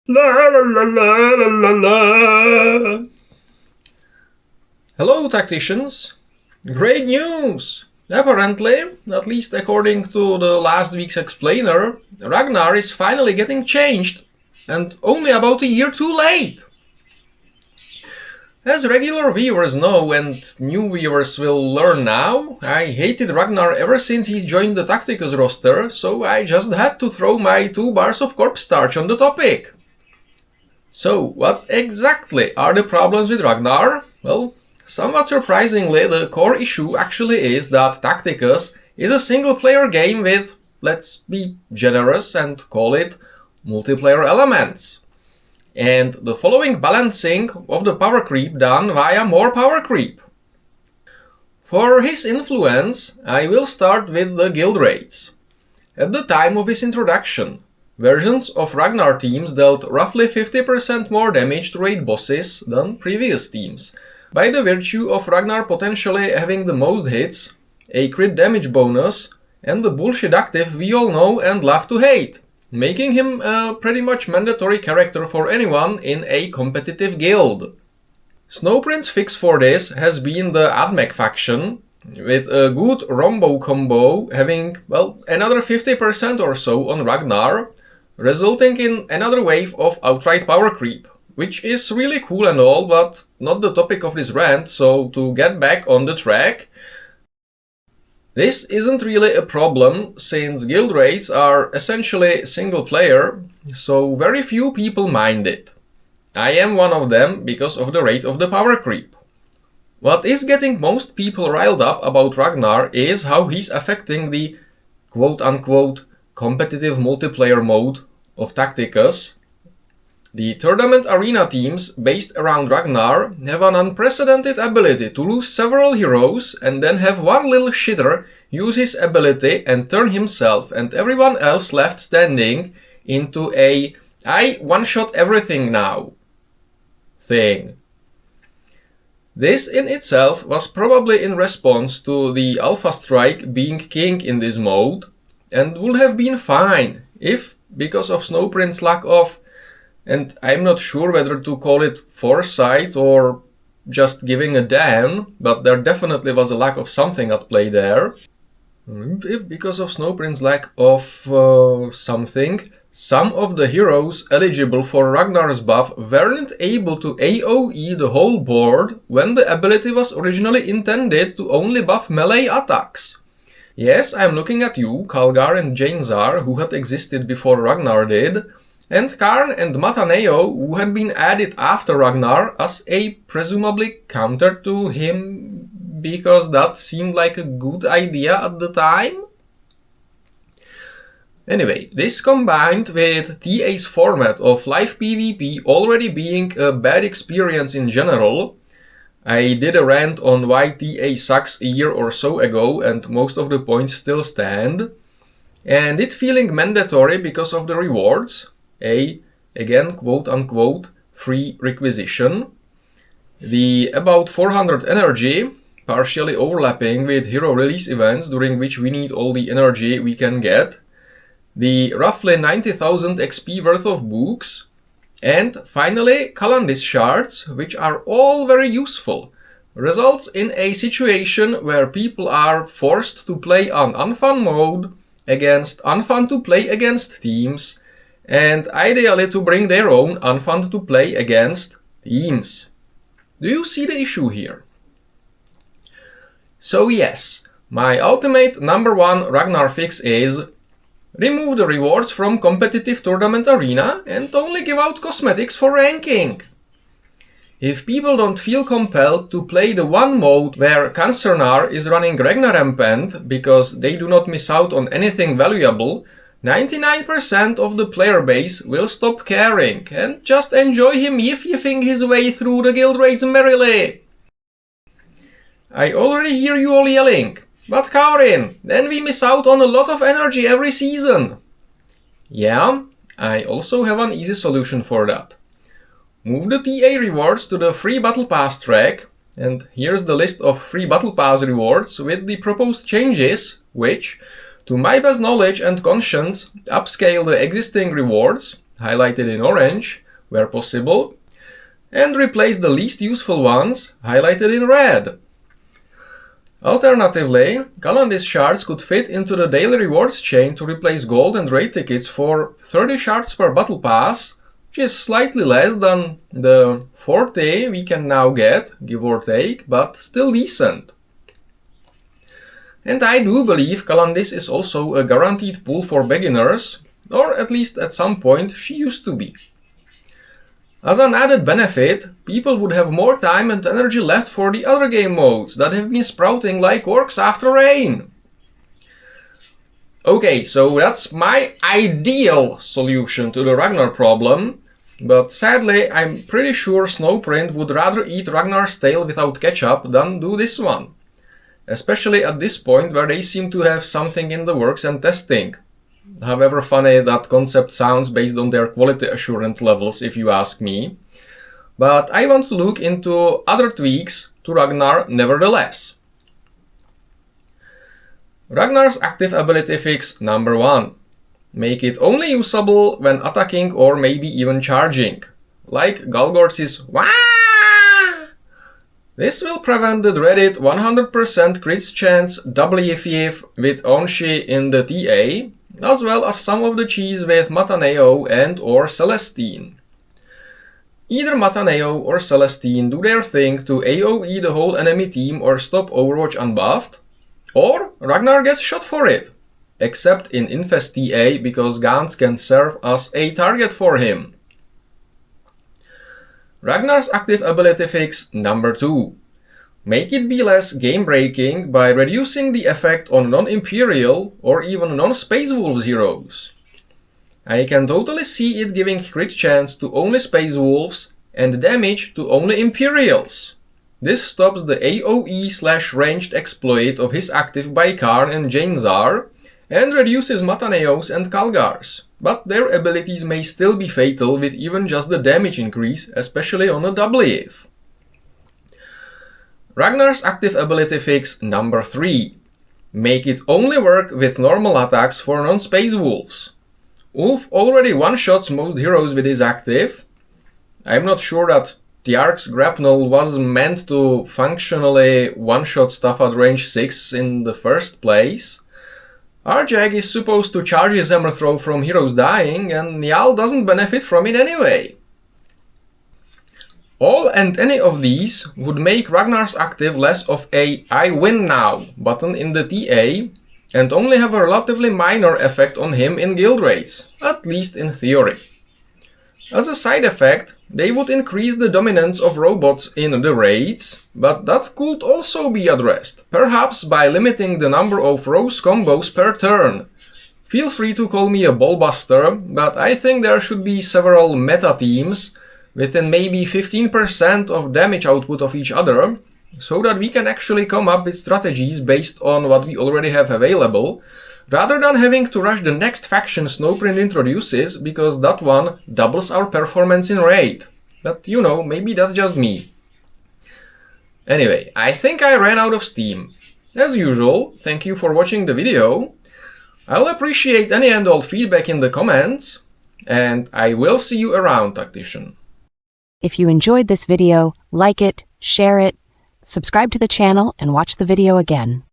La la la la la la la. Hello, tacticians. Great news! Apparently, at least according to the last week's explainer, Ragnar is finally getting changed, and only about a year too late. As regular viewers know, and new viewers will learn now, I hated Ragnar ever since he joined the Tacticus roster, so I just had to throw my 2 bars of corpse starch on the topic. So, what exactly are the problems with Ragnar? Well, somewhat surprisingly, the core issue actually is that Tacticus is a single-player game with, let's be generous and call it, multiplayer elements. And the following balancing of the power creep done via more power creep. For his influence, I will start with the guild raids. At the time of his introduction, versions of Ragnar teams dealt roughly 50% more damage to raid bosses than previous teams, by the virtue of Ragnar potentially having the most hits, a crit damage bonus, and the bullshit active we all know and love to hate, making him a pretty much mandatory character for anyone in a competitive guild. Snowprint's fix for this has been the AdMech faction, with a good Rombo combo having, well, another 50% or so on Ragnar, resulting in another wave of outright power creep, which is really cool and all, but not the topic of this rant, so to get back on the track, this isn't really a problem since guild raids are essentially single player, so very few people mind it. I am one of them because of the rate of the power creep. What is getting most people riled up about Ragnar is how he's affecting the quote-unquote competitive multiplayer mode of Tacticus. The tournament arena teams based around Ragnar have an unprecedented ability to lose several heroes and then have one little shitter use his ability and turn himself and everyone else left standing into a I one-shot everything now thing. This in itself was probably in response to the Alpha Strike being king in this mode, and would have been fine if, because of Snowprint's lack of, and I'm not sure whether to call it foresight or just giving a damn, but there definitely was a lack of something at play there. If because of Snowprint's lack of something, some of the heroes eligible for Ragnar's buff weren't able to AoE the whole board when the ability was originally intended to only buff melee attacks. Yes, I'm looking at you, Kalgar and Janezar, who had existed before Ragnar did, and Karn and Mataneo, who had been added after Ragnar as a presumably counter to him because that seemed like a good idea at the time? Anyway, this combined with TA's format of live PvP already being a bad experience in general. I did a rant on why TA sucks a year or so ago and most of the points still stand. And it feeling mandatory because of the rewards, again quote-unquote free requisition, the about 400 energy, partially overlapping with hero release events during which we need all the energy we can get, the roughly 90,000 XP worth of books, and finally Kalandis shards, which are all very useful, results in a situation where people are forced to play on unfun mode against unfun to play against teams, and ideally to bring their own unfun to play against teams. Do you see the issue here? So yes, my ultimate number one Ragnar fix is remove the rewards from competitive tournament arena and only give out cosmetics for ranking. If people don't feel compelled to play the one mode where Cancernar is running Ragnar rampant because they do not miss out on anything valuable, 99% of the player base will stop caring and just enjoy him yiffing his way through the guild raids merrily. I already hear you all yelling, but Kaurin, then we miss out on a lot of energy every season. Yeah, I also have an easy solution for that. Move the TA rewards to the free battle pass track, and here's the list of free battle pass rewards with the proposed changes, which, to my best knowledge and conscience, upscale the existing rewards, highlighted in orange, where possible, and replace the least useful ones, highlighted in red. Alternatively, Caorantis shards could fit into the daily rewards chain to replace gold and raid tickets for 30 shards per battle pass, which is slightly less than the 40 we can now get, give or take, but still decent. And I do believe Caorantis is also a guaranteed pool for beginners, or at least at some point she used to be. As an added benefit, people would have more time and energy left for the other game modes that have been sprouting like orcs after rain. Okay, so that's my ideal solution to the Ragnar problem, but sadly I'm pretty sure Snowprint would rather eat Ragnar's tail without ketchup than do this one. Especially at this point where they seem to have something in the works and testing. However funny that concept sounds based on their quality assurance levels, if you ask me. But I want to look into other tweaks to Ragnar nevertheless. Ragnar's active ability fix number 1. Make it only usable when attacking or maybe even charging. Like Galgortz's Wah! This will prevent the dreaded 100% crit chance WF with Onshi in the TA, as well as some of the cheese with Mataneo and or Celestine. Either Mataneo or Celestine do their thing to AoE the whole enemy team or stop Overwatch unbuffed, or Ragnar gets shot for it, except in Infest TA because Gans can serve as a target for him. Ragnar's active ability fix number 2. Make it be less game-breaking by reducing the effect on non-Imperial or even non-Space Wolves heroes. I can totally see it giving crit chance to only Space Wolves and damage to only Imperials. This stops the AoE/ranged exploit of his active by Karn and Janezar and reduces Mataneos and Kalgars, but their abilities may still be fatal with even just the damage increase, especially on a WF. Ragnar's active ability fix number 3. Make it only work with normal attacks for non-Space Wolves. Ulf already one-shots most heroes with his active. I'm not sure that Tiark's Grapnel was meant to functionally one-shot stuff at range 6 in the first place. Arjag is supposed to charge his Hammer Throw from heroes dying, and Njal doesn't benefit from it anyway. All and any of these would make Ragnar's active less of a I win now button in the TA, and only have a relatively minor effect on him in guild raids, at least in theory. As a side effect, they would increase the dominance of robots in the raids, but that could also be addressed, perhaps by limiting the number of Rose combos per turn. Feel free to call me a ballbuster, but I think there should be several meta teams within maybe 15% of damage output of each other, so that we can actually come up with strategies based on what we already have available, rather than having to rush the next faction Snowprint introduces, because that one doubles our performance in raid. But you know, maybe that's just me. Anyway, I think I ran out of steam. As usual, thank you for watching the video. I'll appreciate any and all feedback in the comments, and I will see you around, Tactician. If you enjoyed this video, like it, share it, subscribe to the channel, and watch the video again.